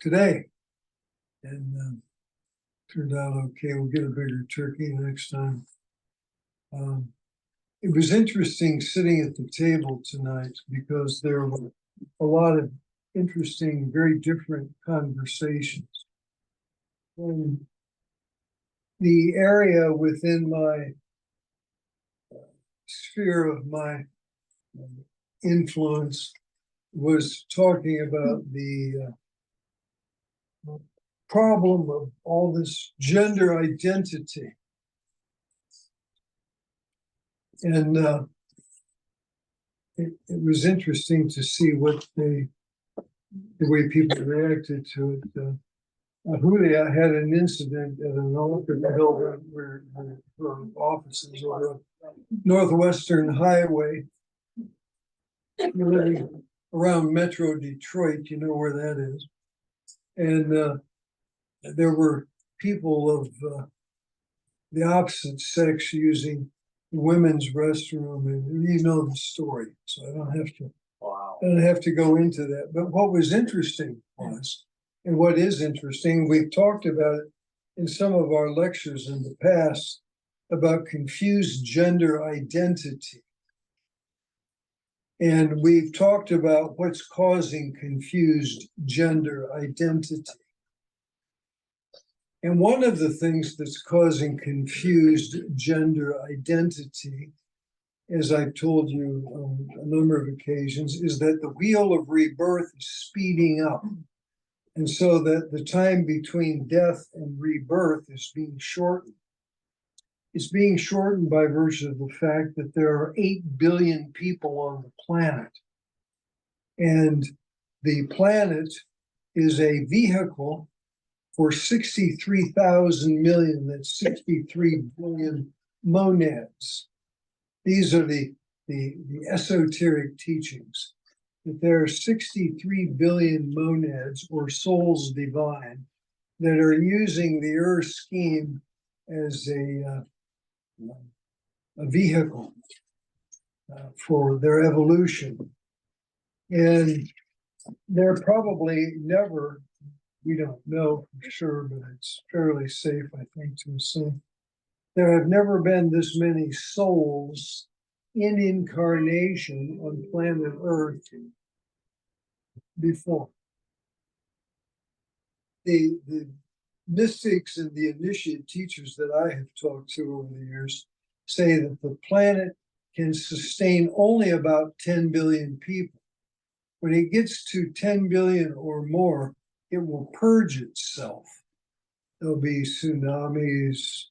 today, and turned out okay. We'll get a bigger turkey next time. It was interesting sitting at the table tonight because there were a lot of interesting, very different conversations. And the area within my sphere of my influence was talking about the problem of all this gender identity. And it was interesting to see the way people reacted to it. Julia had an incident at an office building where her offices were Northwestern Highway, around Metro Detroit, you know where that is. And there were people of the opposite sex using the women's restroom, and you know the story, so I don't have to go into that. But what was interesting was, and what is interesting, we've talked about it in some of our lectures in the past about confused gender identity. And we've talked about what's causing confused gender identity. And one of the things that's causing confused gender identity, as I've told you on a number of occasions, is that the wheel of rebirth is speeding up. And so that the time between death and rebirth is being shortened. It's being shortened by virtue of the fact that there are 8 billion people on the planet. And the planet is a vehicle for 63,000 million, that's 63 billion monads. These are the esoteric teachings, that there are 63 billion monads or souls divine that are using the earth scheme as a vehicle for their evolution. And they're probably never, we don't know for sure, but it's fairly safe, I think, to assume, there have never been this many souls in incarnation on planet Earth before. The mystics and the initiate teachers that I have talked to over the years say that the planet can sustain only about 10 billion people. When it gets to 10 billion or more, it will purge itself. There'll be tsunamis,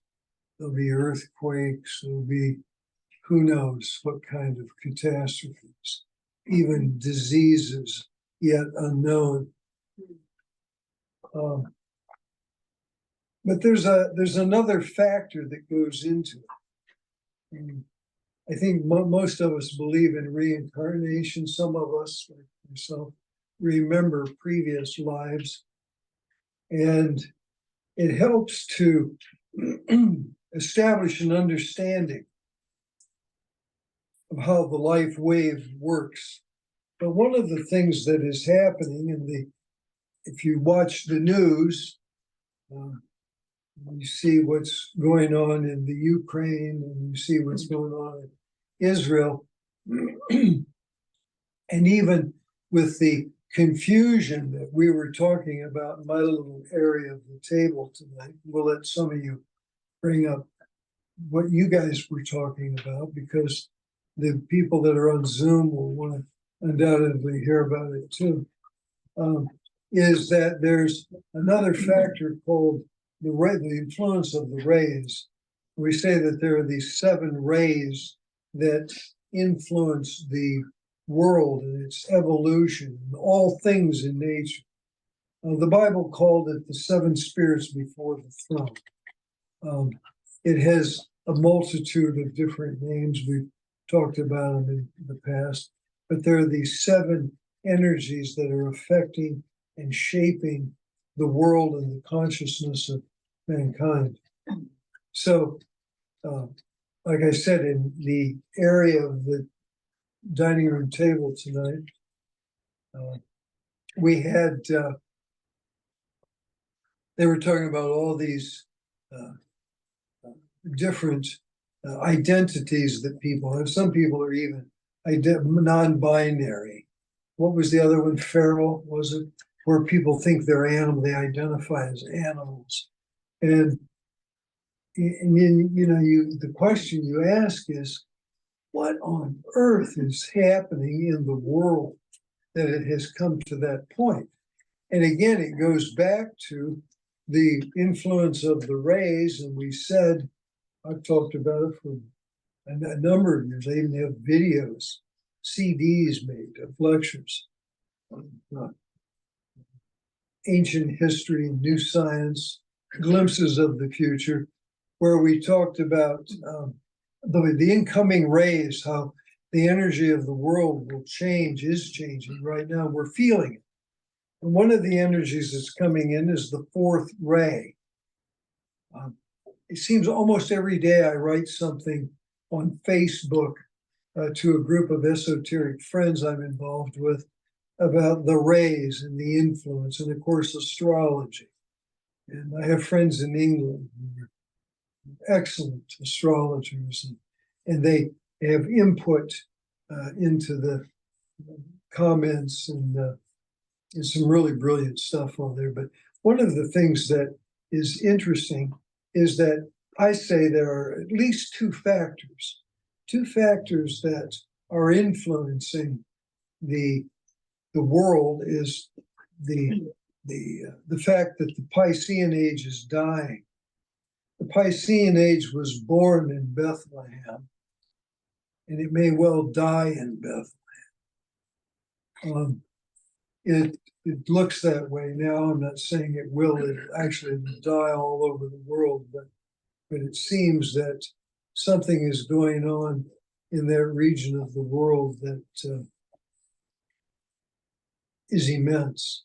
there'll be earthquakes, there'll be who knows what kind of catastrophes, even diseases yet unknown. But there's another factor that goes into it. And I think most of us believe in reincarnation. Some of us, like myself, remember previous lives. And it helps to establish an understanding of how the life wave works. But one of the things that is happening if you watch the news, you see what's going on in the Ukraine, and you see what's going on in Israel. And even with the confusion that we were talking about in my little area of the table tonight, we'll let some of you bring up what you guys were talking about, because the people that are on Zoom will want to undoubtedly hear about it too, is that there's another factor called the influence of the rays. We say that there are these 7 rays that influence the world and its evolution, and all things in nature. The Bible called it the 7 spirits before the throne. It has a multitude of different names. We've talked about them in the past, but there are these 7 energies that are affecting and shaping the world and the consciousness of mankind. So, like I said, in the area of the dining room table tonight, we had they were talking about all these different identities that people have. Some people are even non-binary. What was the other one? Feral, was it? Where people think they're animal, they identify as animals. And then, the question you ask is, what on earth is happening in the world that it has come to that point? And again, it goes back to the influence of the rays. And we said, I've talked about it for a number of years. I even have videos, CDs made of lectures on ancient history and new science, glimpses of the future, where we talked about the incoming rays, how the energy of the world will change, is changing right now. We're feeling it. And one of the energies that's coming in is the fourth ray. It seems almost every day I write something on Facebook to a group of esoteric friends I'm involved with about the rays and the influence, and of course, astrology. And I have friends in England who are excellent astrologers, and they have input into the comments and some really brilliant stuff on there. But one of the things that is interesting is that I say there are at least two factors that are influencing the world. Is the fact that the Piscean age is dying. The Piscean age was born in Bethlehem, and it may well die in Bethlehem. It looks that way now. I'm not saying it will. It actually will die all over the world, but it seems that something is going on in that region of the world that is immense.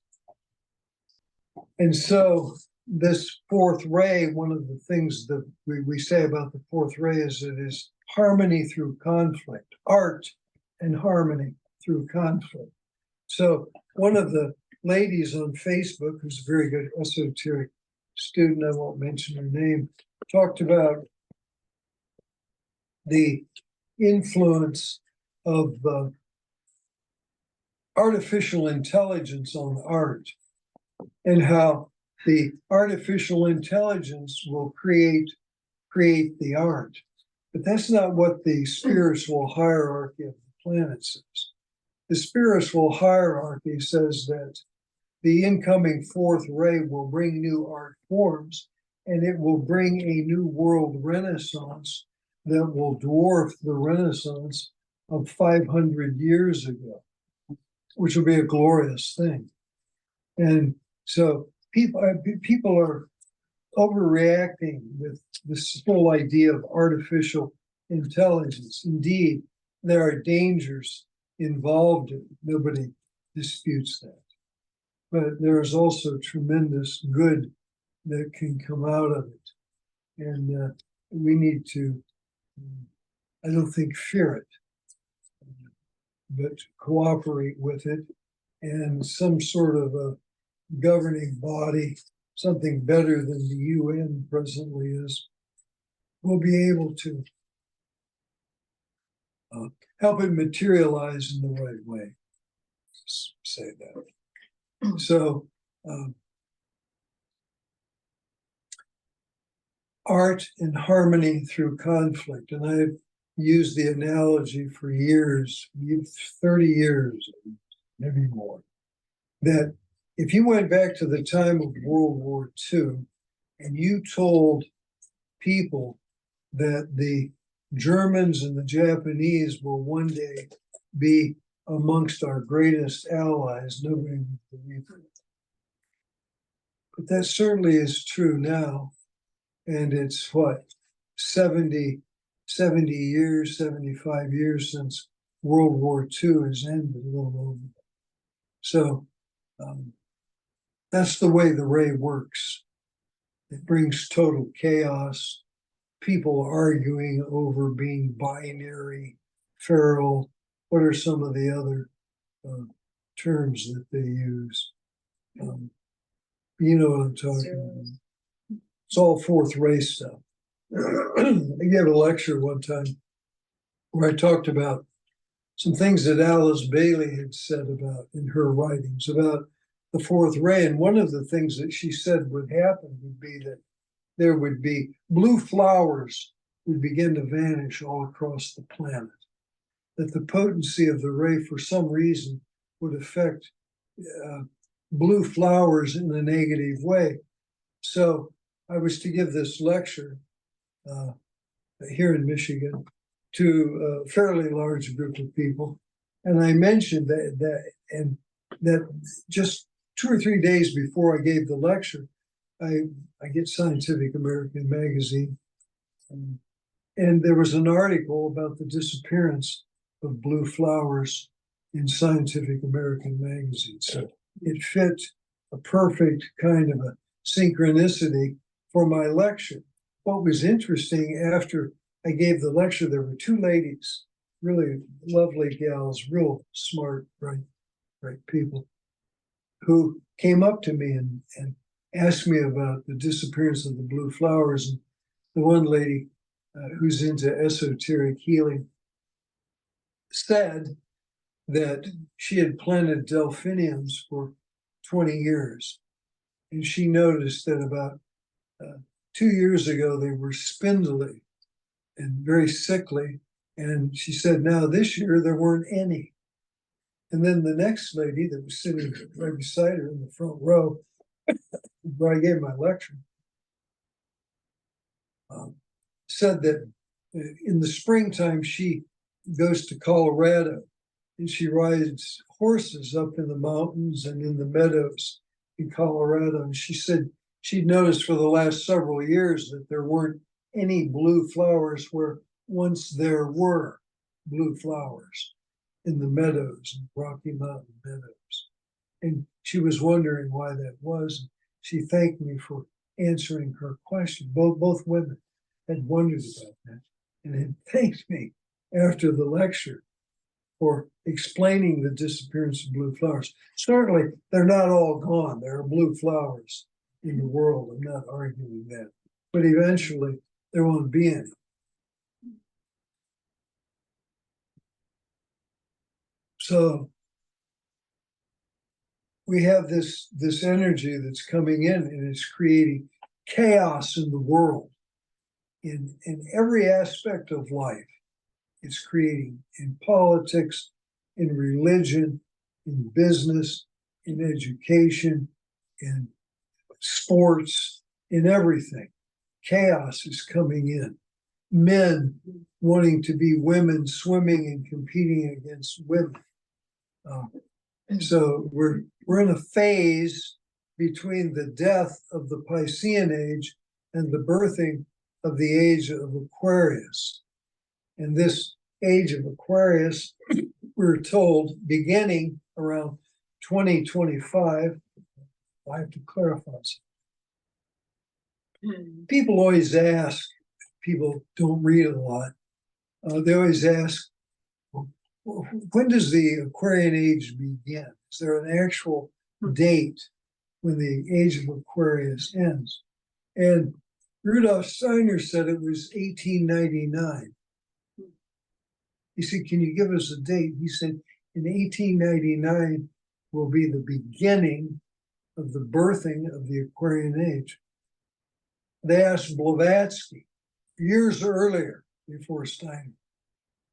And so this fourth ray, one of the things that we say about the fourth ray is it is harmony through conflict, art and harmony through conflict. So one of the ladies on Facebook, who's a very good esoteric student, I won't mention her name, talked about the influence of artificial intelligence on art, and how the artificial intelligence will create the art. But that's not what the spiritual hierarchy of the planet says. The spiritual hierarchy says that the incoming fourth ray will bring new art forms, and it will bring a new world renaissance that will dwarf the Renaissance of 500 years ago, which will be a glorious thing. And so people are overreacting with this whole idea of artificial intelligence. Indeed, there are dangers involved in it. Nobody disputes that. But there is also tremendous good that can come out of it. And we need to, I don't think, fear it, but cooperate with it. And some sort of a governing body, something better than the UN presently is, will be able to help it materialize in the right way. Let's say that. So art and harmony through conflict. And I've used the analogy for years, 30 years, maybe more, that if you went back to the time of World War II and you told people that the Germans and the Japanese will one day be amongst our greatest allies, nobody would believe it. But that certainly is true now. And it's 70 years, 75 years since World War II has ended, a little over. So that's the way the ray works. It brings total chaos, people arguing over being binary, feral. What are some of the other terms that they use? You know what I'm talking about. It's all fourth ray stuff. I gave a lecture one time where I talked about some things that Alice Bailey had said about in her writings about the fourth ray. And one of the things that she said would happen would be that there would be blue flowers would begin to vanish all across the planet. That the potency of the ray, for some reason, would affect blue flowers in a negative way. So I was to give this lecture here in Michigan to a fairly large group of people. And I mentioned that just 2 or 3 days before I gave the lecture, I get Scientific American magazine. And there was an article about the disappearance of blue flowers in Scientific American magazine. So it fit a perfect kind of a synchronicity for my lecture. What was interesting, after I gave the lecture, there were 2 ladies, really lovely gals, real smart, bright people, who came up to me and asked me about the disappearance of the blue flowers. And the one lady who's into esoteric healing said that she had planted delphiniums for 20 years. And she noticed that about 2 years ago, they were spindly and very sickly. And she said, now this year, there weren't any. And then the next lady that was sitting right beside her in the front row, where I gave my lecture, said that in the springtime, she goes to Colorado and she rides horses up in the mountains and in the meadows in Colorado. And she said she'd noticed for the last several years that there weren't any blue flowers where once there were blue flowers in the meadows, in Rocky Mountain meadows. And she was wondering why that was. She thanked me for answering her question. Both women had wondered about that and had thanked me after the lecture for explaining the disappearance of blue flowers. Certainly, they're not all gone. There are blue flowers in the world. I'm not arguing that. But eventually, there won't be any. So we have this energy that's coming in, and it's creating chaos in the world in every aspect of life. It's creating in politics, in religion, in business, in education, in sports, in everything. Chaos is coming in. Men wanting to be women, swimming and competing against women. So we're in a phase between the death of the Piscean age and the birthing of the age of Aquarius. And this age of Aquarius, we're told, beginning around 2025, I have to clarify something. People always ask, people don't read a lot, they always ask, when does the Aquarian age begin? Is there an actual date when the age of Aquarius ends? And Rudolf Steiner said it was 1899. He said, can you give us a date? He said, in 1899 will be the beginning of the birthing of the Aquarian age. They asked Blavatsky years earlier before Steiner.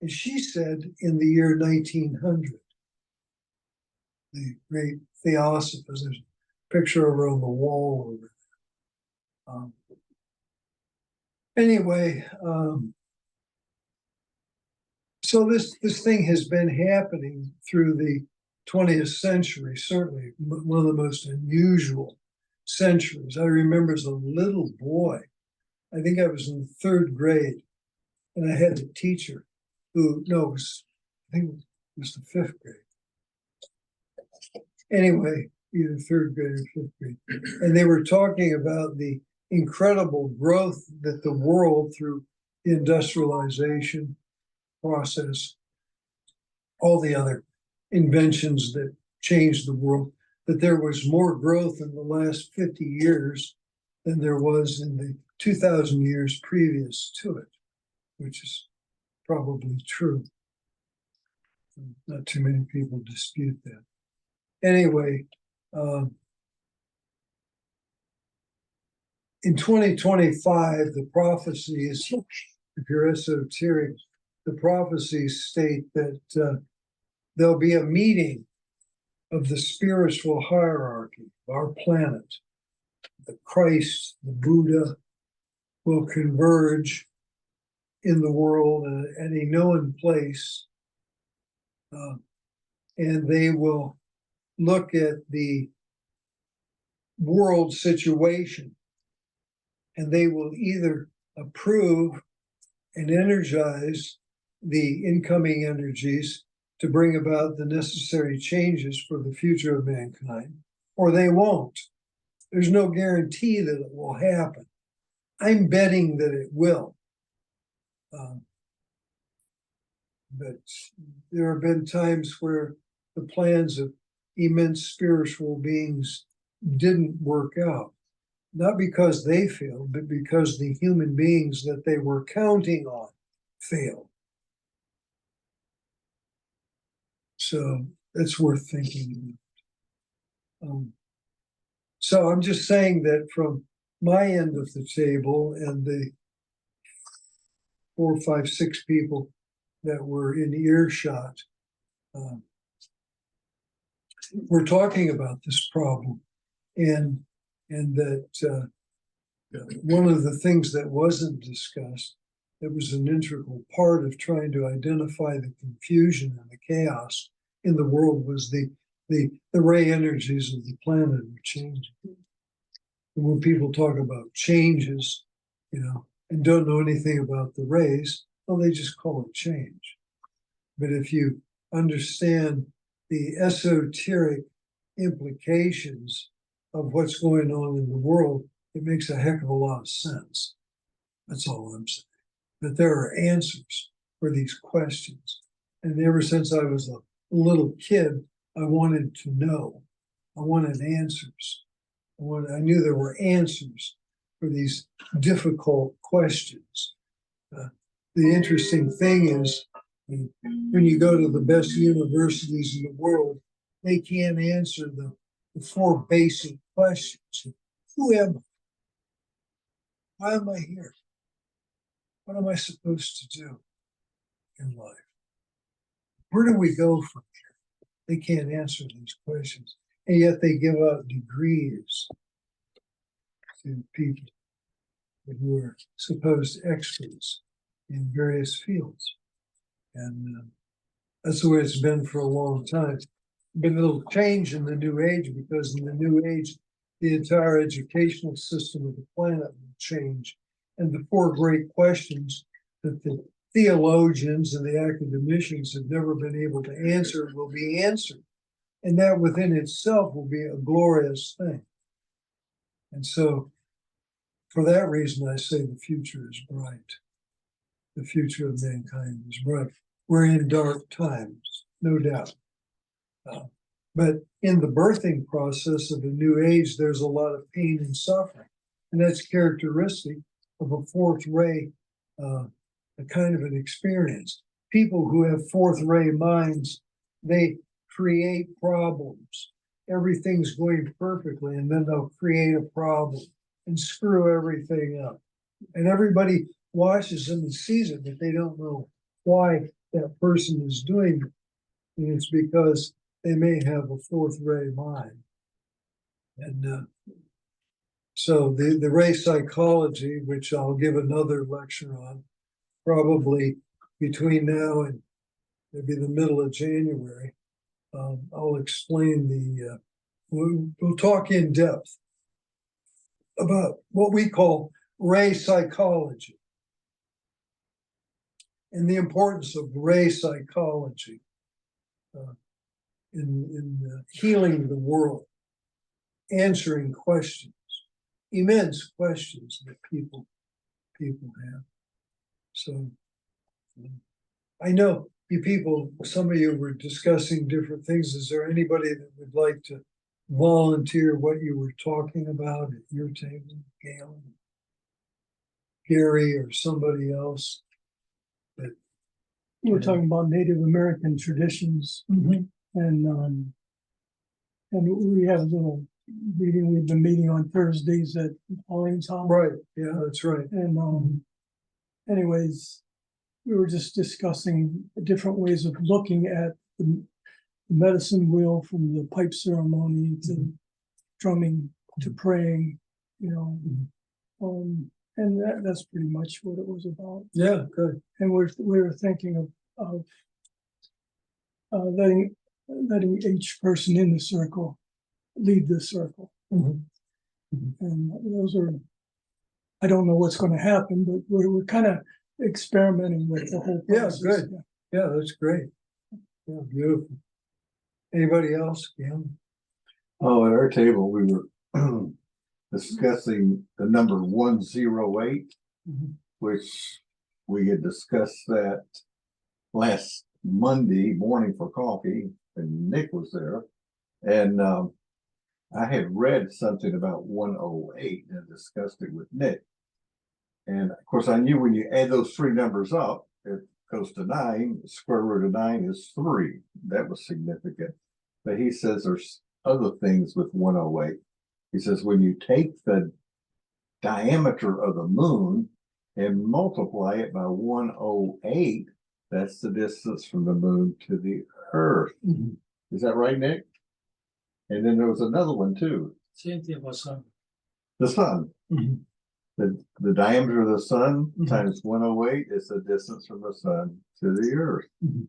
And she said in the year 1900, the great theosophers, there's a picture of her on the wall over there. Anyway, so this thing has been happening through the 20th century, certainly one of the most unusual centuries. I remember as a little boy, I think I was in the 3rd grade, and I had a teacher who, I think it was the 5th grade. Anyway, either 3rd grade or 5th grade. And they were talking about the incredible growth that the world, through the industrialization process, all the other inventions that changed the world, that there was more growth in the last 50 years than there was in the 2,000 years previous to it, which is probably true. Not too many people dispute that. Anyway, in 2025, the prophecies, if you're esoteric, the prophecies state that there'll be a meeting of the spiritual hierarchy of our planet. The Christ, the Buddha will converge in the world at a known place, and they will look at the world situation, and they will either approve and energize the incoming energies to bring about the necessary changes for the future of mankind, or they won't. There's no guarantee that it will happen. I'm betting that it will. But there have been times where the plans of immense spiritual beings didn't work out, not because they failed, but because the human beings that they were counting on failed. So that's worth thinking about. So I'm just saying that from my end of the table and the 4, 5, 6 people that were in earshot, we're talking about this problem, and that one of the things that wasn't discussed, that was an integral part of trying to identify the confusion and the chaos in the world, was the ray energies of the planet are changing. And when people talk about changes, and don't know anything about the rays, well, they just call it change. But if you understand the esoteric implications of what's going on in the world, it makes a heck of a lot of sense. That's all I'm saying. That there are answers for these questions. And ever since I was a little kid, I wanted to know. I wanted answers. I knew there were answers for these difficult questions. The interesting thing is, when you go to the best universities in the world, they can't answer the 4 basic questions. Who am I? Why am I here? What am I supposed to do in life? Where do we go from here? They can't answer these questions. And yet they give out degrees to people who are supposed experts in various fields. And that's the way it's been for a long time. But it'll change in the new age, because in the new age, the entire educational system of the planet will change. And the 4 great questions that the theologians and the academicians have never been able to answer will be answered. And that within itself will be a glorious thing. And so, for that reason, I say the future is bright. The future of mankind is bright. We're in dark times, no doubt. But in the birthing process of a new age, there's a lot of pain and suffering. And that's characteristic of a 4th ray, a kind of an experience. People who have 4th ray minds, they create problems. Everything's going perfectly, and then they'll create a problem and screw everything up. And everybody watches them and sees it, but they don't know why that person is doing it. And it's because they may have a 4th ray mind. And so the ray psychology, which I'll give another lecture on, probably between now and maybe the middle of January, I'll explain we'll talk in depth about what we call ray psychology and the importance of ray psychology in healing the world, answering questions, immense questions that people have. So I know you people, some of you were discussing different things. Is there anybody that would like to volunteer what you were talking about at your table, Gail, Gary, or somebody else? We're talking about Native American traditions, Mm-hmm. and we have a little meeting. We've been meeting on Thursdays at Pauline's house. Right, yeah, that's right. And anyways, we were just discussing different ways of looking at the medicine wheel, from the pipe ceremony to drumming to praying, you know. And that's pretty much what it was about. Yeah, good. And we were thinking of letting each person in the circle lead the circle. Mhm. And those are, I don't know what's going to happen, but we're kind of experimenting with the whole Yeah, process. good. Yeah, that's great. Yeah, beautiful. Anybody else? Yeah. Oh, at our table, we were discussing the number 108, Mhm. which we had discussed that last Monday morning for coffee, and Nick was there. And I had read something about 108 and discussed it with Nick. And of course, I knew when you add those three numbers up, it goes to 9. The square root of 9 is 3. That was significant. But he says there's other things with 108. He says when you take the diameter of the moon and multiply it by 108, that's the distance from the moon to the earth. Mhm. Is that right, Nick? And then there was another one too. Same thing about sun. The sun. Mhm. The diameter of the sun Mhm. times 108 is the distance from the sun to the earth. Mhm.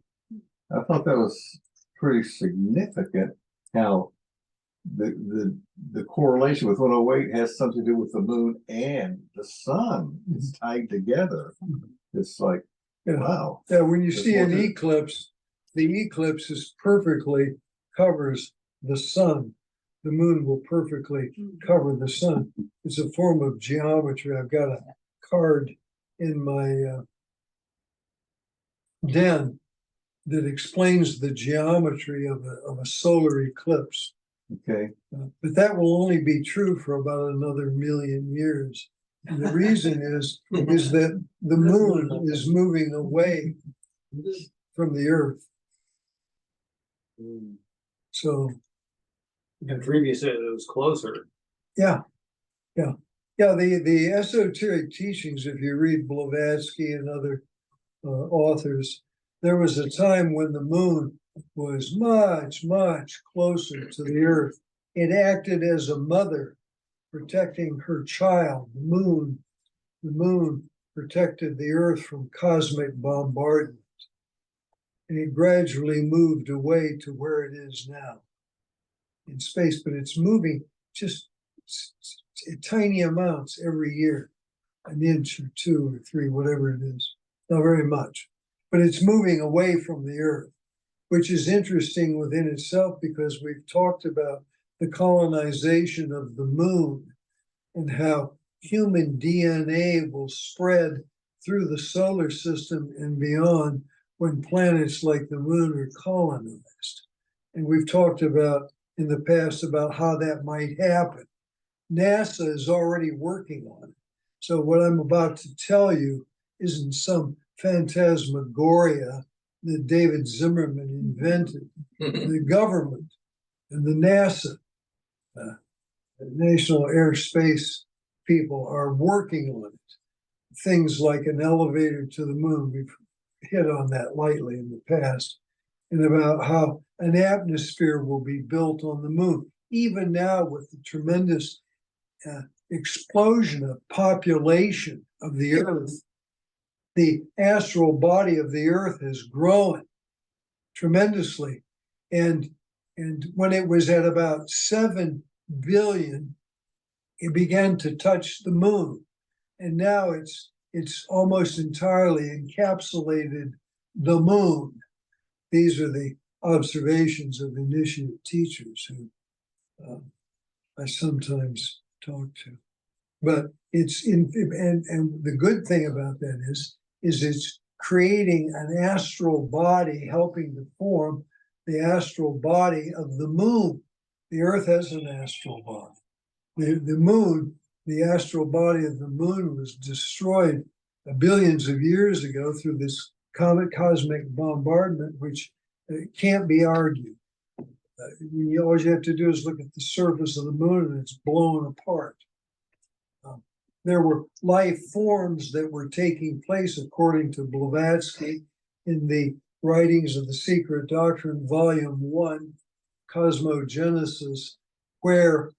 I thought that was pretty significant how the correlation with 108 has something to do with the moon and the sun. It's tied together. It's like, Yeah. wow. Yeah, when you There's see more an to it. eclipse, the eclipse is perfectly covers the sun. The moon will perfectly cover the sun. It's a form of geometry. I've got a card in my den that explains the geometry of a solar eclipse. Okay. But that will only be true for about another million years. And the reason is that the moon is moving away from the earth. So, And previously it was closer. yeah. The esoteric teachings, if you read Blavatsky and other authors, there was a time when the moon was much, much closer to the earth. It acted as a mother protecting her child. The moon protected the earth from cosmic bombardment. And it gradually moved away to where it is now in space, but it's moving just tiny amounts every year, an inch or 2 or 3, whatever it is, not very much, but it's moving away from the earth, which is interesting within itself because we've talked about the colonization of the moon and how human DNA will spread through the solar system and beyond when planets like the moon are colonized. And we've talked about in the past about how that might happen. NASA is already working on it. So what I'm about to tell you isn't some phantasmagoria that David Zimmerman invented. The government and the NASA, the National Airspace people, are working on it. Things like an elevator to the moon, we've hit on that lightly in the past, and about how an atmosphere will be built on the moon. Even now, with the tremendous explosion of population of the earth, the astral body of the earth has grown tremendously. And when it was at about 7 billion, it began to touch the moon. And now it's almost entirely encapsulated the moon. These are the observations of initiate teachers who I sometimes talk to. But it's in, and the good thing about that is it's creating an astral body, helping to form the astral body of the moon. the Earth has an astral body. The moon, the astral body of the moon was destroyed billions of years ago through this cosmic bombardment, which can't be argued. All you have to do is look at the surface of the moon and it's blown apart. There were life forms that were taking place, according to Blavatsky, in the writings of the Secret Doctrine, Volume 1, Cosmogenesis, where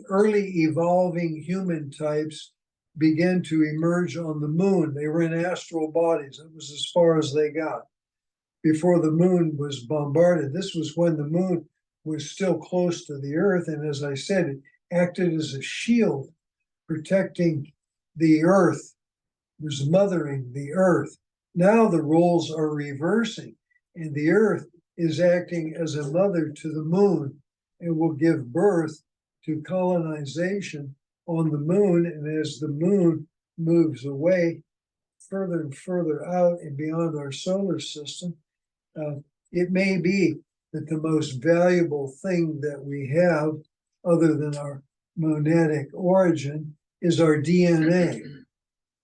early evolving human types began to emerge on the moon. They were in astral bodies. It was as far as they got before the moon was bombarded. This was when the moon was still close to the Earth. And as I said, it acted as a shield protecting the Earth. It was mothering the Earth. Now the roles are reversing, and the Earth is acting as a mother to the moon and will give birth to colonization on the moon. And as the moon moves away further and further out and beyond our solar system, it may be that the most valuable thing that we have, other than our monadic origin, is our DNA,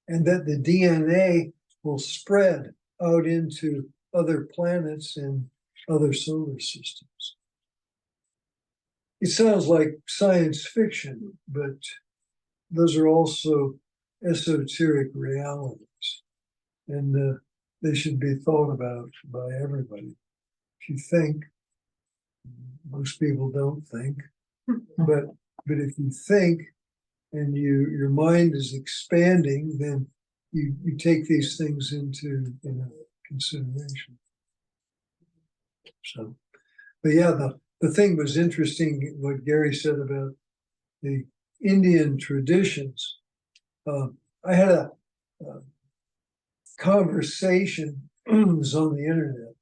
and that the DNA will spread out into other planets and other solar systems. It sounds like science fiction, but those are also esoteric realities, and they should be thought about by everybody. If you think, most people don't think, but if you think and your mind is expanding, then you take these things into consideration. So, but yeah, the thing was interesting what Gary said about the Indian traditions. I had a conversation, it was on the internet,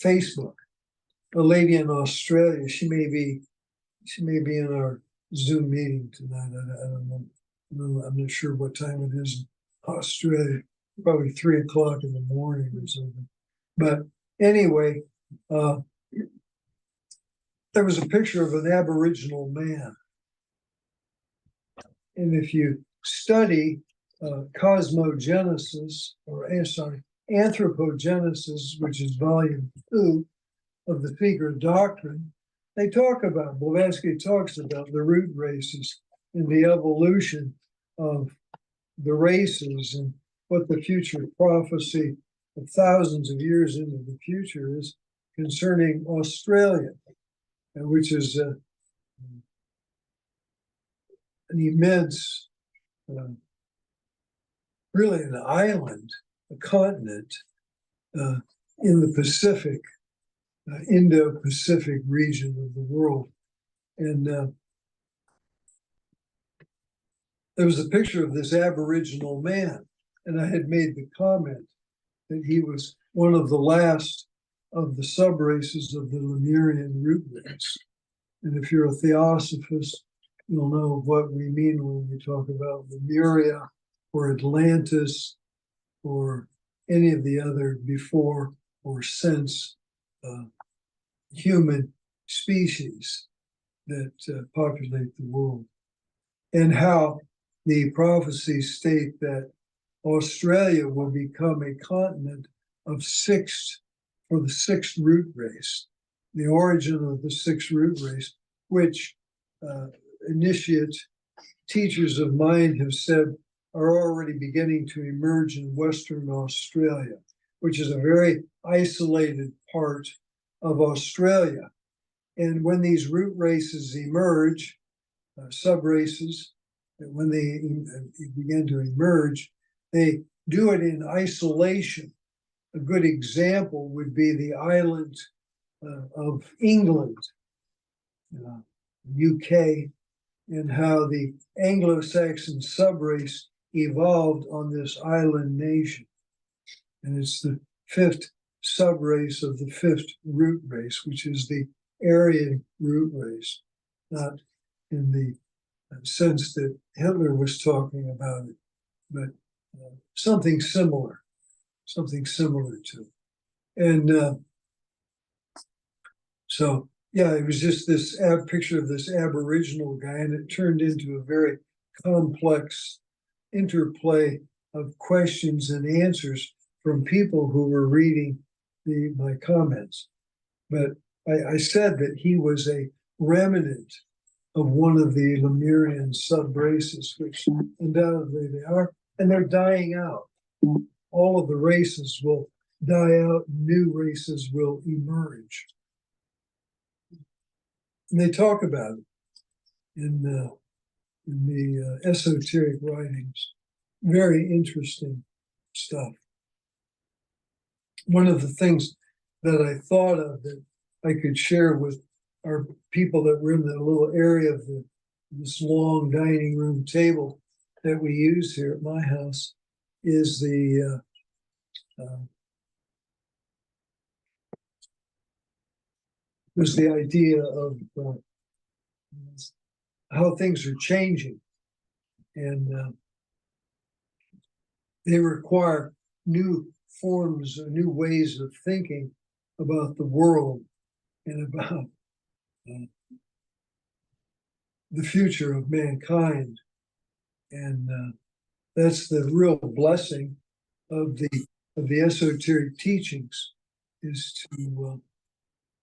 Facebook. A lady in Australia, she may be in our Zoom meeting tonight. I don't know. I'm not sure what time it is in Australia. Probably 3 o'clock in the morning or something. But anyway, there was a picture of an Aboriginal man. And if you study cosmogenesis, anthropogenesis, which is volume 2 of the Secret Doctrine, Blavatsky talks about the root races and the evolution of the races and what the future prophecy of thousands of years into the future is concerning Australia, which is an immense, really an island, a continent in the Pacific, Indo-Pacific region of the world. And there was a picture of this Aboriginal man, and I had made the comment that he was one of the last of the subraces of the Lemurian root race. And if you're a theosophist, you'll know what we mean when we talk about Lemuria or Atlantis or any of the other before or since human species that populate the world, and how the prophecies state that Australia will become a continent of the sixth root race, the origin of the sixth root race, which initiate teachers of mind have said are already beginning to emerge in Western Australia, which is a very isolated part of Australia. And when these root races emerge, sub-races, when they begin to emerge, they do it in isolation. A good example would be the island of England, UK, and how the Anglo-Saxon subrace evolved on this island nation. And it's the fifth subrace of the fifth root race, which is the Aryan root race, not in the sense that Hitler was talking about it, but something similar to. And So, yeah, it was just this picture of this Aboriginal guy, and it turned into a very complex interplay of questions and answers from people who were reading my comments. But I said that he was a remnant of one of the Lemurian sub-races, which undoubtedly they are, and they're dying out. All of the races will die out, new races will emerge. And they talk about it in the esoteric writings. Very interesting stuff. One of the things that I thought of that I could share with our people that were in the little area of this long dining room table that we use here at my house is was the idea of how things are changing, and they require new forms, new ways of thinking about the world and about the future of mankind. And that's the real blessing of the esoteric teachings, is to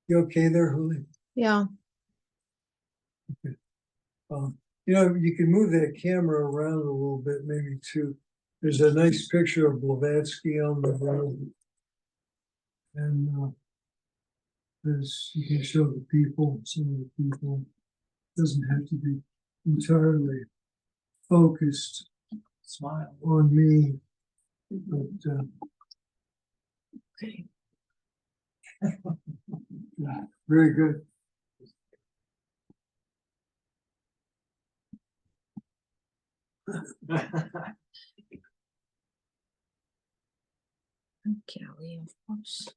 you okay there, Julie? Yeah. Okay. You can move that camera around a little bit, maybe too. There's a nice picture of Blavatsky on the road. And as you can show the people, some of the people. Doesn't have to be entirely focused. Smile on me, but yeah, very good. Okay, of course.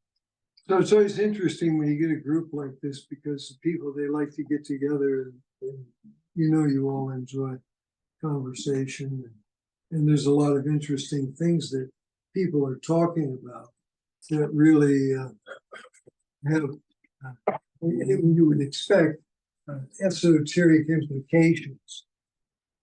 So it's always interesting when you get a group like this, because the people, they like to get together, and you all enjoy conversation, and there's a lot of interesting things that people are talking about that really have you would expect esoteric implications,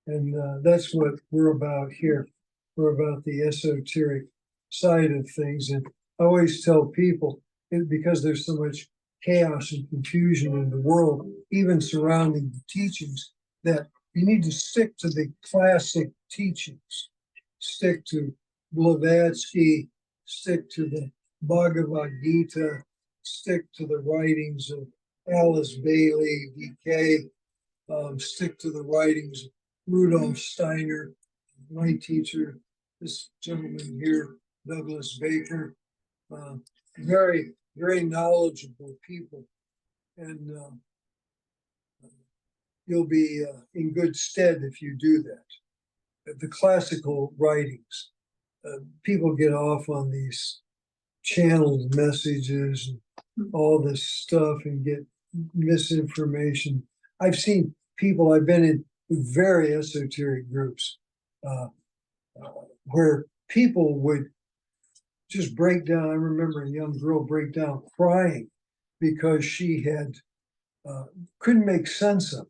and that's what we're about here. We're about the esoteric side of things, and I always tell people, because there's so much chaos and confusion in the world, even surrounding the teachings, that you need to stick to the classic teachings. Stick to Blavatsky, stick to the Bhagavad Gita, stick to the writings of Alice Bailey, V.K., stick to the writings of Rudolf Steiner, my teacher, this gentleman here, Douglas Baker. Very, very knowledgeable people, and you'll be in good stead if you do that. The classical writings, people get off on these channeled messages and all this stuff and get misinformation. I've seen people, I've been in very esoteric groups where people would just break down. I remember a young girl break down crying because she had couldn't make sense of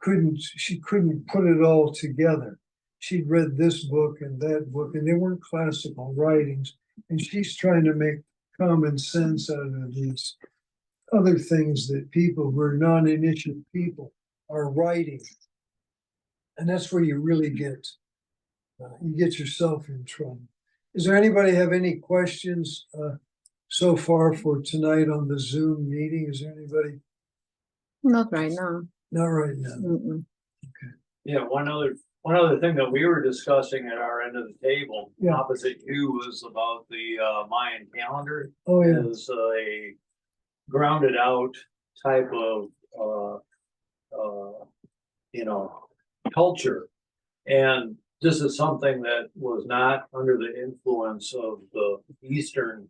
it. She couldn't put it all together. She'd read this book and that book, and they weren't classical writings, and she's trying to make common sense out of these other things that people who are non-initiate people are writing. And that's where you really get yourself in trouble. Is there anybody have any questions so far for tonight on the Zoom meeting? Is there anybody? Not right now. Not right now. Mm-mm. Yeah, one other thing that we were discussing at our end of the table, Yeah. opposite you, was about the Mayan calendar. Oh, yeah. Is a grounded out type of culture, and this is something that was not under the influence of the Eastern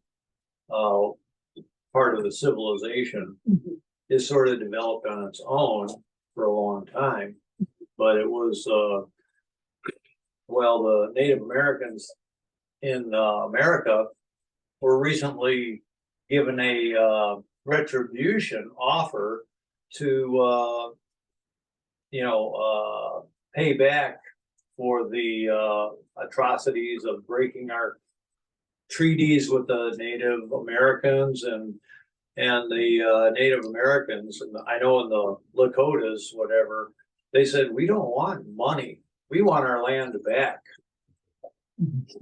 part of the civilization. Mhm. It sort of developed on its own for a long time, but it was the Native Americans in America were recently given a retribution offer to, pay back for the atrocities of breaking our treaties with the Native Americans and the Native Americans. And I know in the Lakotas, whatever, they said, we don't want money. We want our land back.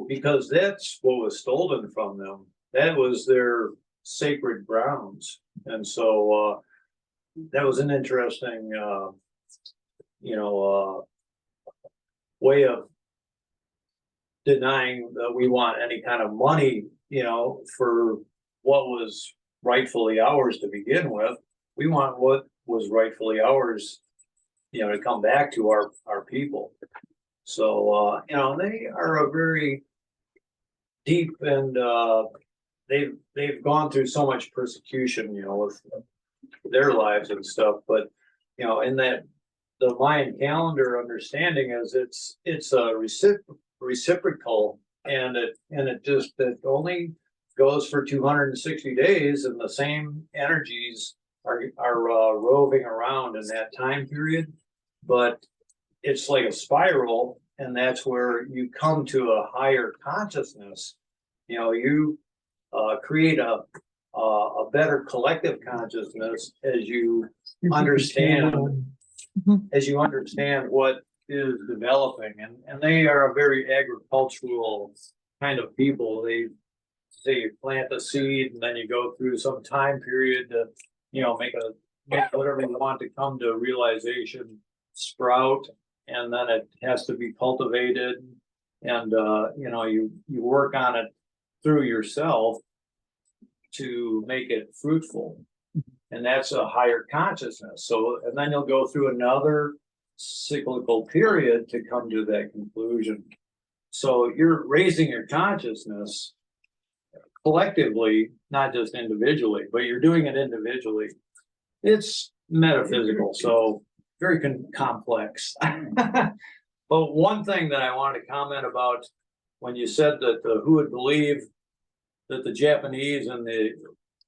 Because that's what was stolen from them. That was their sacred grounds. And so that was an interesting, way of denying that we want any kind of money, for what was rightfully ours to begin with. We want what was rightfully ours, to come back to our people. So, they are a very deep and they've gone through so much persecution, with their lives and stuff. But, in that the Mayan calendar understanding is it's a reciprocal, and it only goes for 260 days, and the same energies are roving around in that time period. But it's like a spiral, and that's where you come to a higher consciousness. You create a better collective consciousness as you understand what is developing, and they are a very agricultural kind of people. They say you plant a seed, and then you go through some time period to make whatever you want to come to realization sprout, and then it has to be cultivated, and you work on it through yourself to make it fruitful. And that's a higher consciousness. So, and then you'll go through another cyclical period to come to that conclusion. So you're raising your consciousness collectively, not just individually, but you're doing it individually. It's metaphysical, so very complex. But one thing that I wanted to comment about, when you said that who would believe that the Japanese and the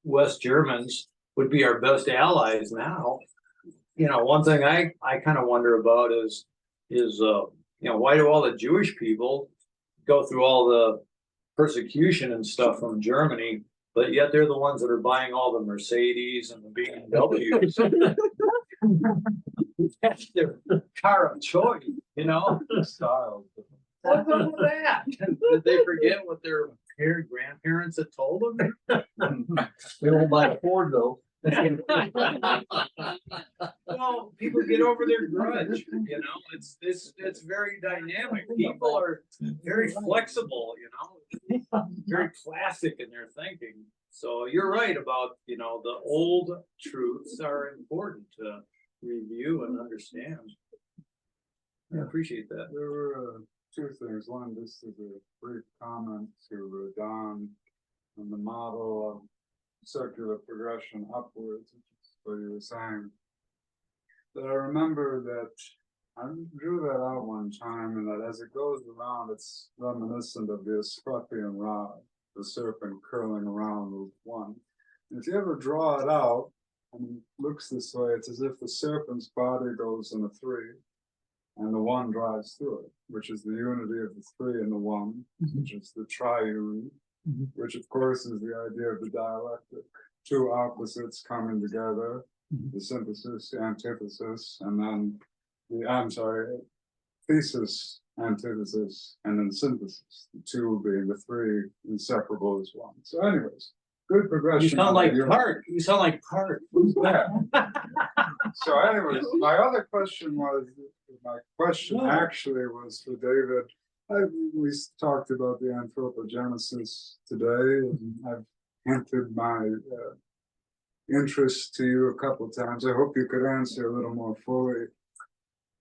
West Germans would be our best allies now. One thing I kind of wonder about is why do all the Jewish people go through all the persecution and stuff from Germany, but yet they're the ones that are buying all the Mercedes and the BMWs. That's their car of choice, Style. What's up with that? Did they forget what their grandparents had told them? They won't buy a Ford though. Well, people get over their grudge, it's very dynamic. People are very flexible, very classic in their thinking. So you're right about, the old truths are important to review and understand. I appreciate that. There were two things. One, this is a brief comment to Don on the model of circular progression upwards, which is what you were saying. But I remember that I drew that out one time, and that as it goes around, it's reminiscent of the scorpion rod, the serpent curling around with one. And if you ever draw it out, and it looks this way, it's as if the serpent's body goes in a three, and the one drives through it, which is the unity of the three and the one, which is the triune, which of course is the idea of the dialectic. Two opposites coming together, the synthesis, the antithesis, and then thesis, antithesis, and then synthesis. The two being the three, inseparable as one. So anyways, good progression. You sound like Park. You sound like Park. Who's that? So anyways, my question actually was for David. We talked about the anthropogenesis today, and I've hinted my interest to you a couple of times. I hope you could answer a little more fully.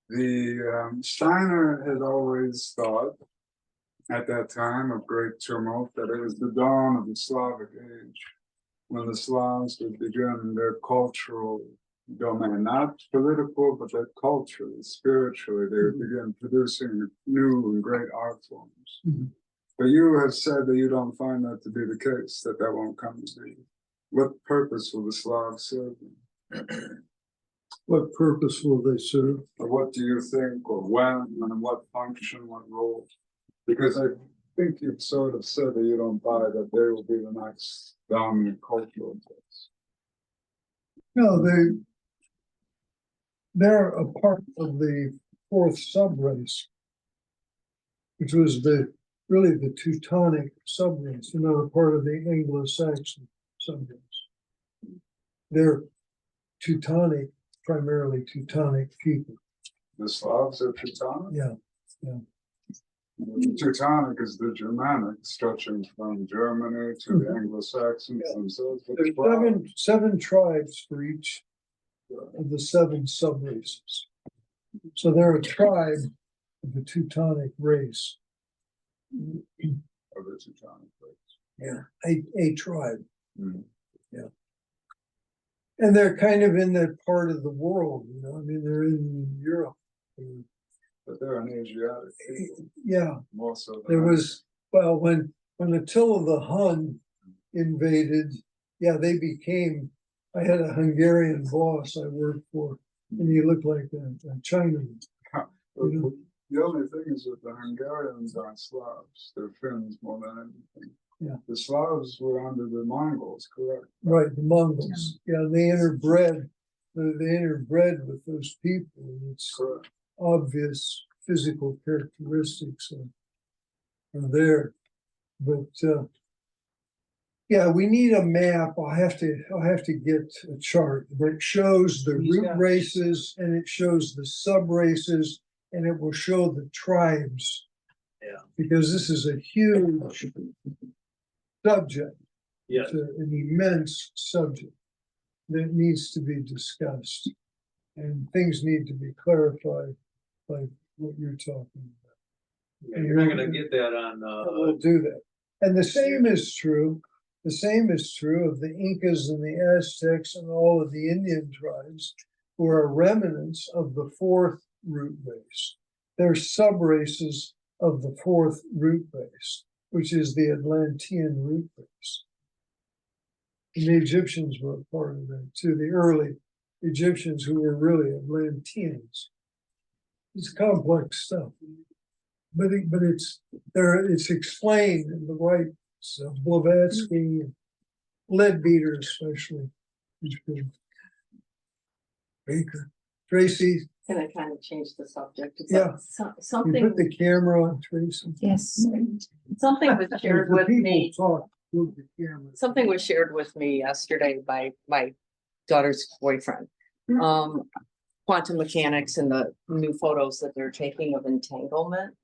The Steiner had always thought, at that time of great tumult, that it was the dawn of the Slavic age, when the Slavs would begin their cultural domain, not political, but that culturally, spiritually, they would begin producing new and great art forms. But you have said that you don't find that to be the case, that won't come to be. What purpose will the Slavs serve? What purpose will they serve? Or what do you think, or when, and what function, what role? Because I think you've sort of said that you don't buy that they will be the next dominant cultural place. No, they're a part of the fourth subrace, which was really the Teutonic subrace, another part of the Anglo-Saxon subrace. They're Teutonic, primarily Teutonic people. The Slavs are Teutonic? Yeah. The Teutonic is the Germanic, stretching from Germany to the Anglo-Saxons themselves. But There's seven tribes for each of the seven subraces. So they're a tribe of the Teutonic race. of the Teutonic race. Yeah, a tribe. Mhm. Yeah. And they're kind of in that part of the world, you know, I mean, they're in Europe. But they're an Asiatic people, Yeah, more so than there was, well, when Attila the Hun invaded, yeah, they became, I had a Hungarian boss I worked for, and he looked like a Chinaman. The only thing is that the Hungarians aren't Slavs, they're Finns more than anything. Yeah. The Slavs were under the Mongols, correct? Right, the Mongols, yeah, they interbred with those people, and it's Correct. obvious physical characteristics are there. But yeah, we need a map. I'll have to get a chart that shows the root races and it shows the sub races and it will show the tribes. Yeah. Because this is a huge subject. Yes. It's an immense subject that needs to be discussed. And things need to be clarified like what you're talking about. You're not gonna get that on, We'll do that. And the same is true of the Incas and the Aztecs and all of the Indian tribes who are remnants of the fourth root race. They're sub-races of the fourth root race, which is the Atlantean root race. And the Egyptians were a part of that too, the early Egyptians who were really Atlanteans. It's complex stuff. But it's explained in the right Blavatsky and Leadbeater especially. Baker. Tracy, Can I kind of change the subject? It's Yeah. like you something, put the camera on Tracy. Yes. something was shared The with people me. talk, move the camera. Something was shared with me yesterday by my daughter's boyfriend. Quantum mechanics and the new photos that they're taking of entanglement.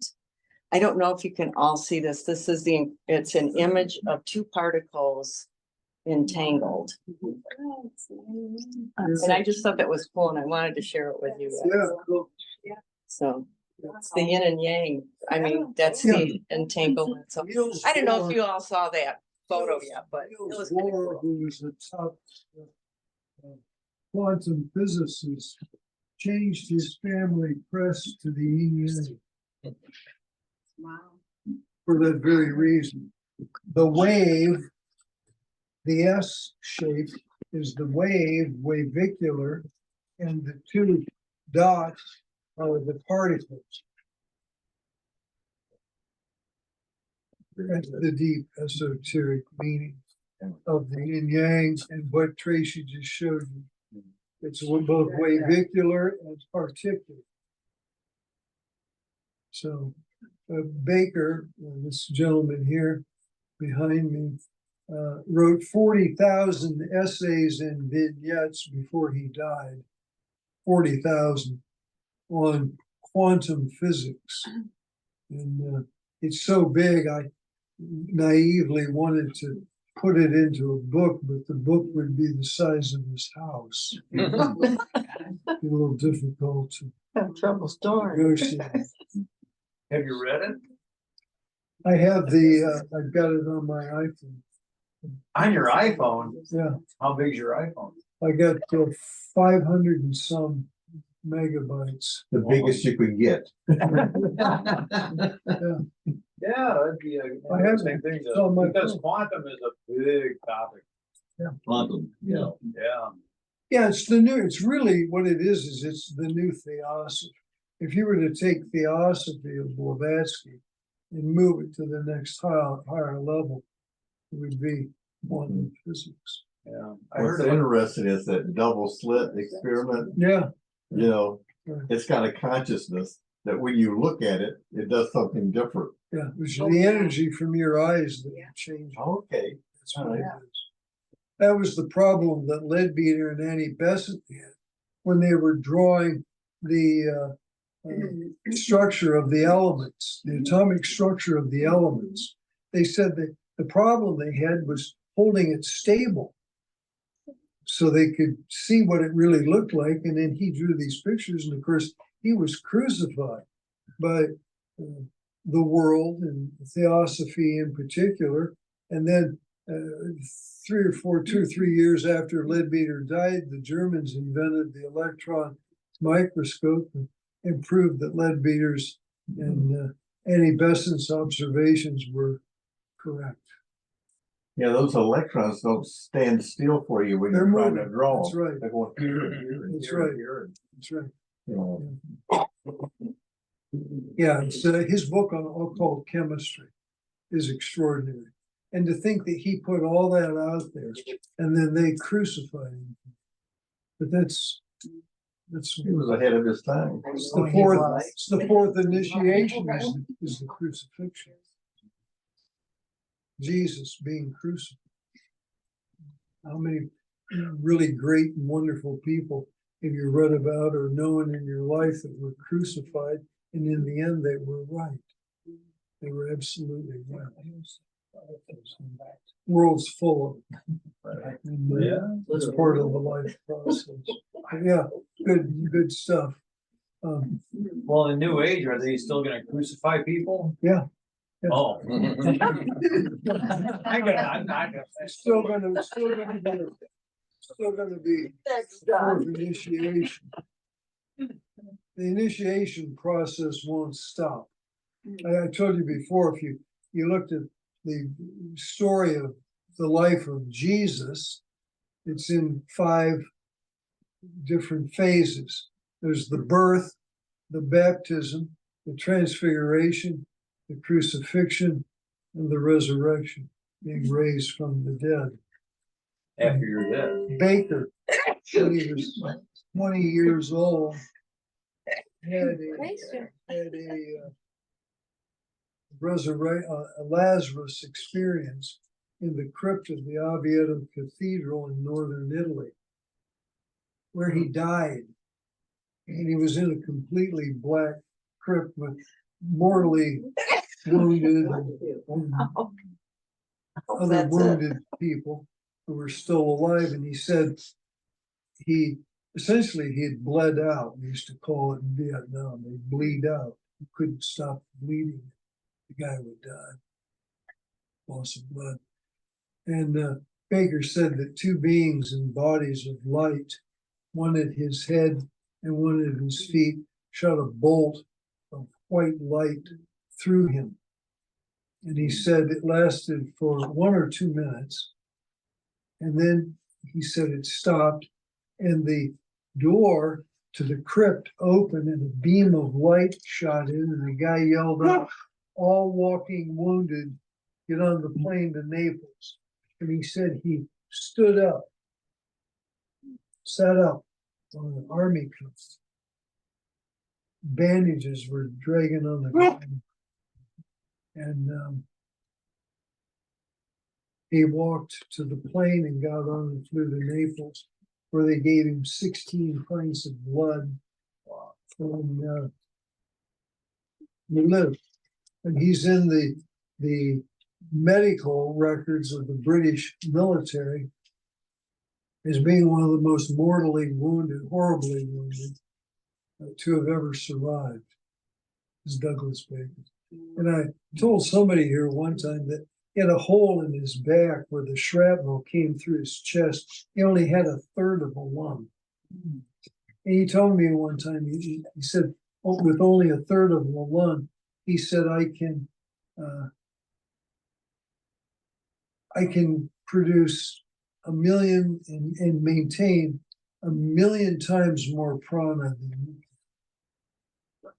I don't know if you can all see this. It's an image of two particles entangled. And I just thought that was cool and I wanted to share it with you guys. Yeah, cool. So it's the yin and yang. I mean, that's the entanglement. So Niels I don't know if Bohr- you all saw that photo yet, but it Niels was kinda Bohr, cool. who was a top quantum physicist, changed his family crest to the yin yang. Wow. For that very reason. The wave, the S shape is the wave, wavicular, and the two dots are the particles. That's the deep esoteric meaning of the yin yang and what Tracy just showed you. It's both wavicular and particular. So Baker, this gentleman here behind me, wrote 40,000 essays and vignettes before he died. 40,000 on quantum physics. And it's so big, I naively wanted to put it into a book, but the book would be the size of his house. It'd be a little difficult to Have trouble storing. negotiate. have you read it? I have I've got it on my iPhone. On your iPhone? Yeah, How big's your iPhone? I got 500 and some megabytes. The biggest you can get. Yeah, that'd be a I have interesting thing it's on my because phone. quantum is a big topic. Quantum, yeah. Yeah. Yeah, it's really what it is it's the new theosophy. If you were to take theosophy of Blavatsky and move it to the next higher level, it would be quantum physics. Yeah. What's interesting is that double slit experiment, Yeah, you know, Right. it's got a consciousness that when you look at it, it does something different. yeah, it's Oh, the yeah. energy from your eyes that Yeah. change. Okay. That's what it Yeah. is. That was the problem that Leadbeater and Annie Besant had when they were drawing the structure of the elements, the atomic structure of the elements. They said that the problem they had was holding it stable so they could see what it really looked like. And then he drew these pictures, and of course, he was crucified by the world and theosophy in particular. And then 2 or 3 years after Leadbeater died, the Germans invented the electron microscope and proved that Leadbeater's and Annie Besant's observations were correct. Yeah, those electrons don't stand still for you when They're you're trying to moving. draw. That's right. They're going here and here and That's here and right. here and, That's right. you know. Yeah, it's, his book on occult chemistry is extraordinary. And to think that he put all that out there and then they crucified him. But that's He was ahead of his time. it's the fourth initiation is the crucifixion. Jesus being crucified. How many really great and wonderful people have you read about or known in your life that were crucified, and in the end they were right? They were absolutely right. World's full of it. And, Yeah. it's part of the life process. But yeah, good stuff. Well, in New Age, are they still gonna crucify people? Yeah. Yeah. Oh. I'm not gonna. Still gonna be fourth initiation. The initiation process won't stop. I told you before, if you looked at the story of the life of Jesus, it's in 5 different phases. There's the birth, the baptism, the transfiguration, the crucifixion, and the resurrection, being raised from the dead. After you're dead. Baker, when he was 20 years old, had a Lazarus experience in the crypt of the Oviedo Cathedral in northern Italy, where he died. And he was in a completely black crypt with mortally wounded and other wounded people who were still alive. And he said he had bled out. We used to call it in Vietnam, they bleed out. You couldn't stop bleeding. The guy would die. Loss of blood. And Baker said that 2 beings in bodies of light, one at his head and one at his feet, shot a bolt of white light through him. And he said it lasted for 1 or 2 minutes. And then he said it stopped, and the door to the crypt opened and a beam of light shot in, and the guy yelled out, "All walking wounded, get on the plane to Naples." And he said he stood up, sat up on an army cuff. Bandages were dragging on the ground. And he walked to the plane and got on and flew to Naples, where they gave him 16 pints of blood. And he lived. And he's in the medical records of the British military as being one of the most mortally wounded, horribly wounded, to have ever survived, is Douglas Baker. And I told somebody here one time that he had a hole in his back where the shrapnel came through his chest. He only had 1/3 of a lung. And he told me one time, he said, oh, with only 1/3 of a lung, he said, I can produce a million and maintain 1,000,000 times more prana than you can.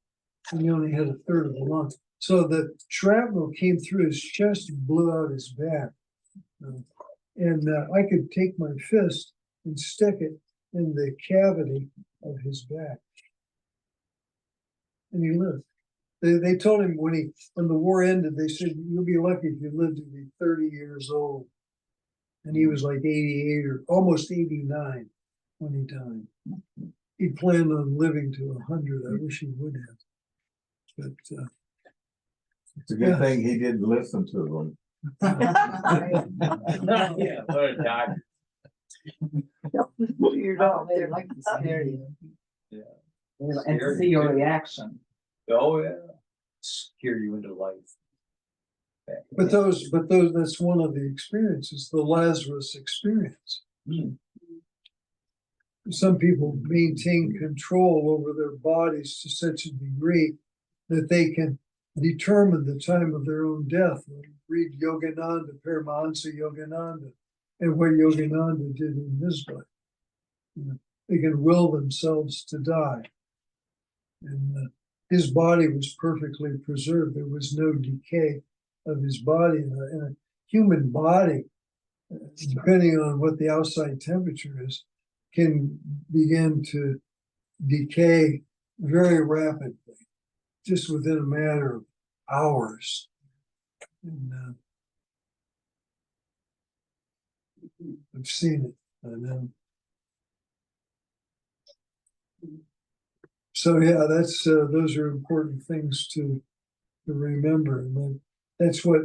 And he only had a third of the lung. So the shrapnel came through his chest and blew out his back. And I could take my fist and stick it in the cavity of his back. And he lived. They told him when the war ended, they said, you'll be lucky if you live to be 30 years old. And he was like 88 or almost 89 when he died. He planned on living to 100. I wish he would have. But It's a good thing he didn't listen to them. Yeah, what a doctor. They like to scare you. Yeah. And to see your reaction. Oh, yeah. Scare you into life. But that's one of the experiences, the Lazarus experience. Hmm. Some people maintain control over their bodies to such a degree that they can determine the time of their own death. Read Yogananda, Paramahansa Yogananda, and what Yogananda did in his life. You know, they can will themselves to die. And his body was perfectly preserved. There was no decay of his body. In a human body, depending on what the outside temperature is, can begin to decay very rapidly, just within a matter of hours. And I've seen it. I know. So yeah, that's those are important things to remember. And then that's what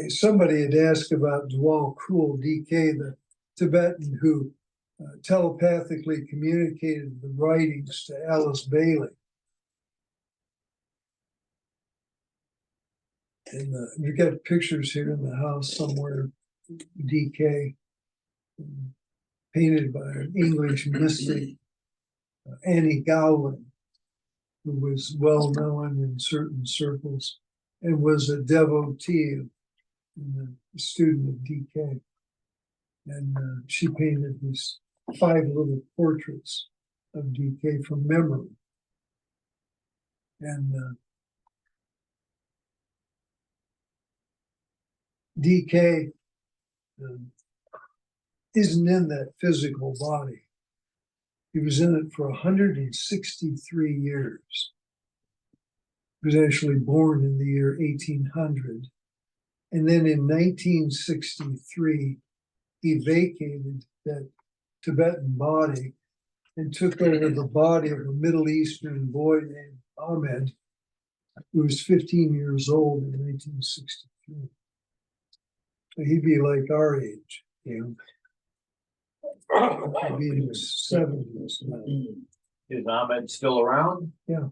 somebody had asked about Dwal Kul DK, the Tibetan who telepathically communicated the writings to Alice Bailey. And we've got pictures here in the house somewhere, DK, painted by an English mystic, Annie Gowland, who was well known in certain circles and was a devotee and a student of DK. And she painted these 5 little portraits of DK from memory. And DK isn't in that physical body. He was in it for 163 years. He was actually born in the year 1800. And then in 1963, he vacated that Tibetan body and took over the body of a Middle Eastern boy named Ahmed, who was 15 years old in 1963. So he'd be like our age, you know. He'd be in his 70s now. Is Ahmed still around? Yeah.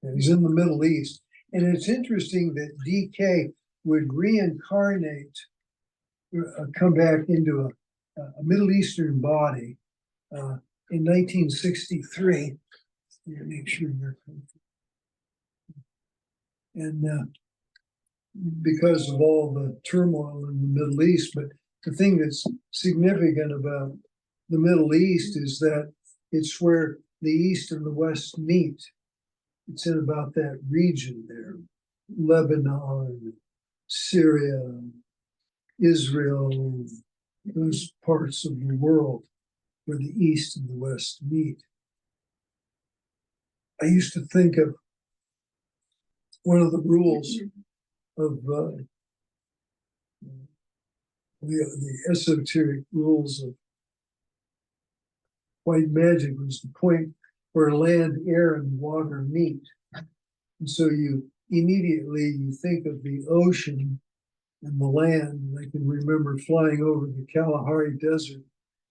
And he's in the Middle East. And it's interesting that DK would reincarnate, come back into a Middle Eastern body in 1963. Make sure you're comfortable. And because of all the turmoil in the Middle East, but the thing that's significant about the Middle East is that it's where the East and the West meet. It's in about that region there, Lebanon, Syria, Israel, those parts of the world where the East and the West meet. I used to think of one of the rules of the esoteric rules of white magic was the point where land, air, and water meet. And so you immediately think of the ocean and the land. And I can remember flying over the Kalahari Desert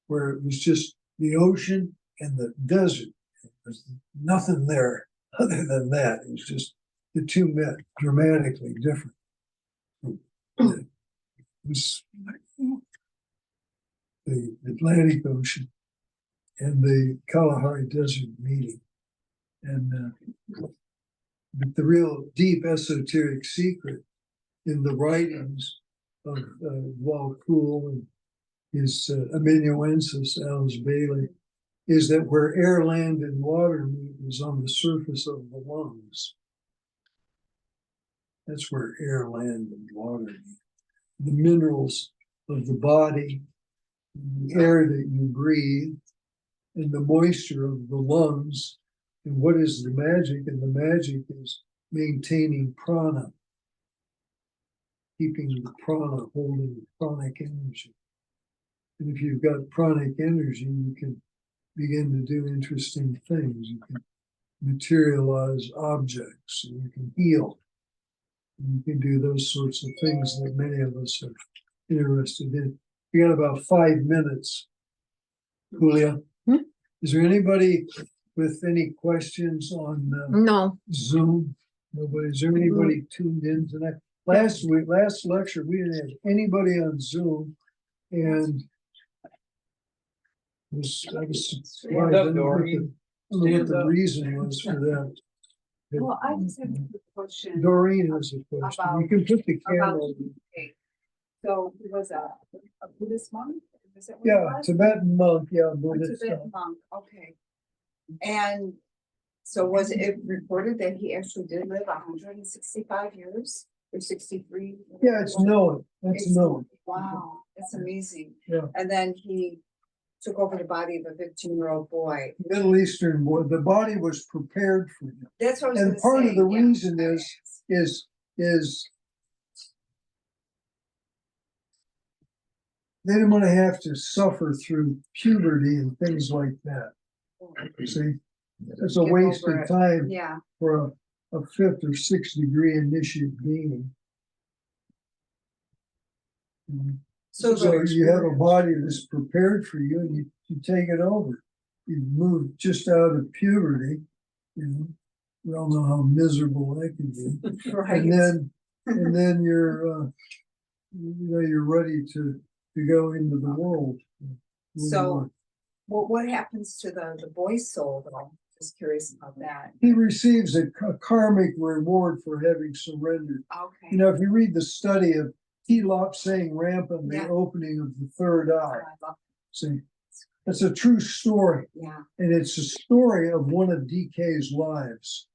where it was just the ocean and the desert. There's nothing there other than that. It was just the two met dramatically different. It was the Atlantic Ocean and the Kalahari Desert meeting. And but the real deep esoteric secret in the writings of Wal Kul and is amanuensis, Alice Bailey, is that where air, land, and water meet is on the surface of the lungs. That's where air, land, and water meet. The minerals of the body, the air that you breathe, and the moisture of the lungs. And what is the magic? And the magic is maintaining prana, keeping the prana, holding pranic energy. And if you've got pranic energy, you can begin to do interesting things. You can materialize objects, and you can heal. And you can do those sorts of things that many of us are interested in. We got about 5 minutes. Julia, is there anybody with any questions on No, Zoom? Nobody. Is there anybody tuned in tonight? Last lecture, we didn't have anybody on Zoom, and I was surprised. I don't know what the reason was for that. Well, I just have a question. Doreen has a question. You can put the camera About- on. okay. So it was a Buddhist monk? Is that what it Yeah, was? Tibetan monk, yeah, A Buddhist. Tibetan monk, okay. And so was it reported that he actually did live 165 years or 63? Yeah, it's known, it's known. Wow, that's amazing. Yeah. And then he took over the body of a 15-year-old boy. Middle Eastern boy, the body was prepared for him. That's what I was And gonna part of say, the yeah. reason is they didn't want to have to suffer through puberty and things like that. See, it's a Get waste over of it. time Yeah, for a 5th or 6th degree initiate being. so So the- you have a body that's prepared for you, and you take it over. You move just out of puberty, you know. We all know how miserable that can be. right. And then you're you're ready to go into the world. So, what happens to the boy's soul though? Just curious about that. He receives a karmic reward for having surrendered. Okay. You know, if you read the study of Lop saying Rampa, the Yeah. opening of the third eye, I love- see, it's a true story. Yeah. And it's a story of one of DK's lives.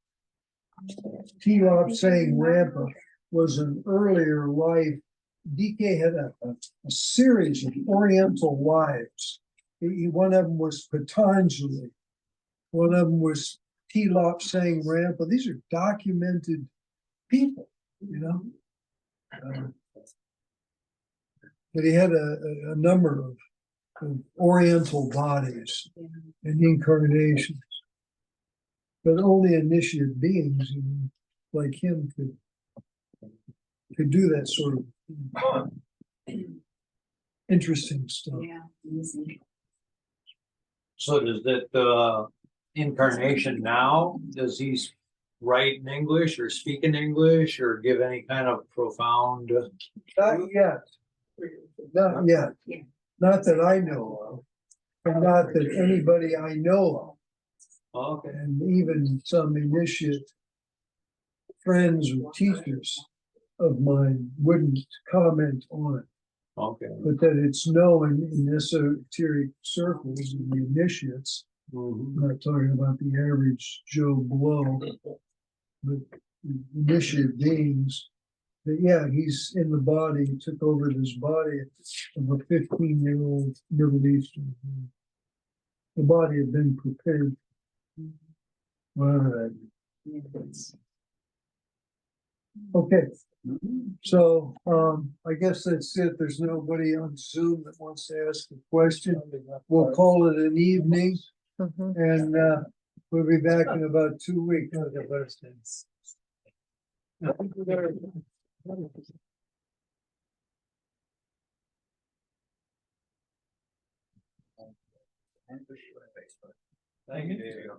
Lop saying Rampa was an earlier life. DK had a series of Oriental lives. One of them was Patanjali. One of them was Lop saying Rampa. These are documented people, you know. But he had a number of Oriental bodies and incarnations. But only initiate beings, you know, like him could do that sort of interesting stuff. Yeah. Amazing. So does that, incarnation now, does he write in English or speak in English or give any kind of profound? Not yet. Not yet. Yeah. Not that I know of, and not that anybody I know Okay. of, and even some initiate friends or teachers of mine wouldn't comment on it. Okay. But that it's known in esoteric circles and the initiates. Mhm. I'm not talking about the average Joe Blow, but initiate beings. That yeah, he's in the body, he took over this body of a 15-year-old Middle Eastern. The body had been prepared. Whatever that. Okay. So I guess that's it. There's nobody on Zoom that wants to ask a question. We'll call it an evening, mhm. and we'll be back in about 2 weeks. Thank you, David.